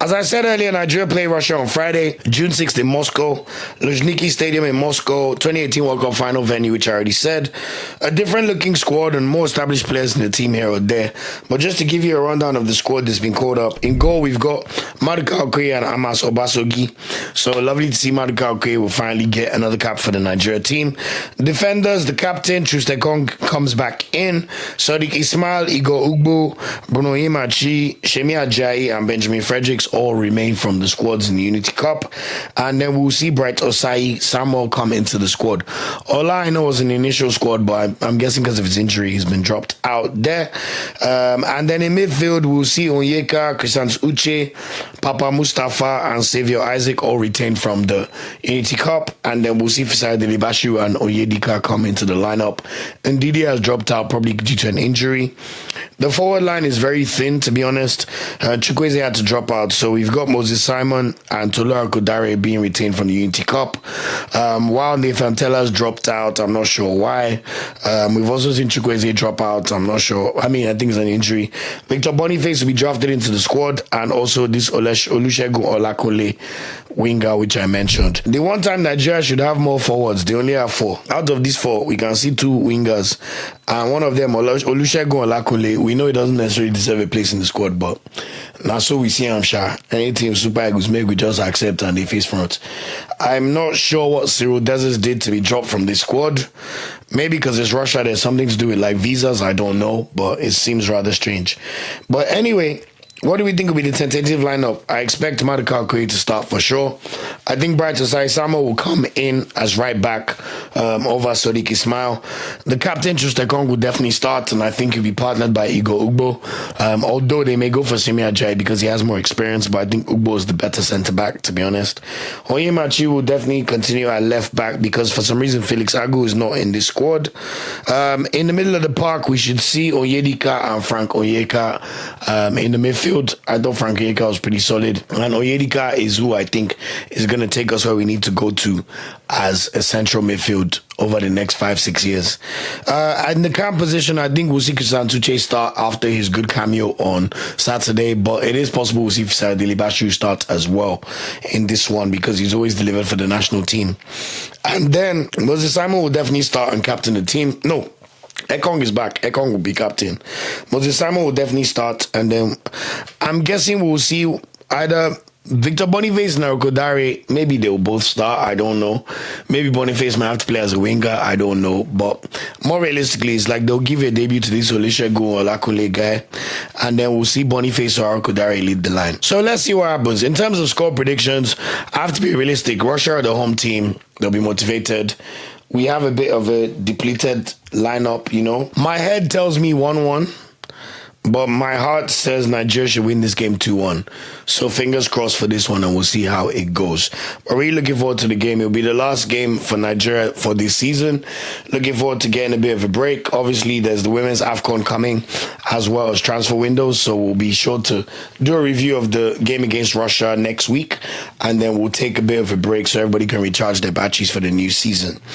As I said earlier, Nigeria play Russia on Friday, June 6th in Moscow, Luzhniki Stadium in Moscow, 2018 World Cup final venue, which I already said. A different looking squad and more established players in the team here or there. But just to give you a rundown of the squad that's been called up, in goal we've got Maduka Okoye and Amas Obasogi. So lovely to see Maduka Okoye will finally get another cap for the Nigeria team. Defenders, the captain, Trustekong, comes back in. Sadiq Ismail, Igor Ugbo, Bruno Imachi, Shemi Ajayi, and Benjamin Fredericks all remain from the squads in the Unity Cup. And then we'll see Bright Osai Samuel come into the squad. Ola I know was in the initial squad, but I'm guessing because of his injury, he's been dropped out there. And then in midfield, we'll see Onyeka, Christians Uche, Papa Mustafa, and Xavier Isaac all retained from the Unity Cup. And then we'll see Fisai Delibashiru and Oyedika come into the lineup. And Didi has dropped out probably due to an injury. The forward line is very thin, to be honest. Chukwueze had to drop out, so we've got Moses Simon and Tolu Akodare being retained from the Unity Cup. While Nathan Teller's dropped out, I'm not sure why. We've also seen Chukwueze drop out, I'm not sure. I think it's an injury. Victor Boniface will be drafted into the squad, and also this Olusegun Olakole winger, which I mentioned. The one time Nigeria should have more forwards, they only have 4. Out of these 4, we can see 2 wingers, and one of them, Olusegun Olakole, we know he doesn't necessarily deserve a place in the squad, but now so we see him, sure. Any team Super Eagles make, we just accept and they face front. I'm not sure what Cyril Dezes did to be dropped from the squad. Maybe because it's Russia, there's something to do with like visas, I don't know, but it seems rather strange. But anyway, what do we think will be the tentative lineup? I expect Maduka Okoye to start for sure. I think Bright Osai Samuel will come in as right back over Sadiq Ismail. The captain, Trustekong, will definitely start, and I think he'll be partnered by Igor Ugbo. Although they may go for Semi Ajayi because he has more experience, but I think Ugbo is the better centre-back, to be honest. Onyemachi will definitely continue at left-back because for some reason Felix Agu is not in this squad. In the middle of the park, we should see Onyedika and Frank Onyeka in the midfield. I thought Frank Onyeka was pretty solid, and Onyedika is who I think is going to take us where we need to go to as a central midfield over the next 5-6 years. In the camp position, I think we'll see Christian Tuche start after his good cameo on Saturday, but it is possible we'll see Fisai Delibashiru start as well in this one because he's always delivered for the national team. And then Moses Simon will definitely start and captain the team. No, Ekong is back. Ekong will be captain. Moses Simon will definitely start, and then I'm guessing we'll see either Victor Boniface and Akodare. Maybe they'll both start. I don't know. Maybe Boniface might have to play as a winger. I don't know. But more realistically, it's like they'll give a debut to this Olusegun Olakole guy, and then we'll see Boniface or Akodare lead the line. So let's see what happens. In terms of score predictions, I have to be realistic. Russia are the home team. They'll be motivated. We have a bit of a depleted lineup, you know. My head tells me 1-1, but my heart says Nigeria should win this game 2-1. So fingers crossed for this one, and we'll see how it goes. We're really looking forward to the game. It'll be the last game for Nigeria for this season. Looking forward to getting a bit of a break. Obviously, there's the Women's AFCON coming as well as transfer windows, so we'll be sure to do a review of the game against Russia next week, and then we'll take a bit of a break so everybody can recharge their batteries for the new season.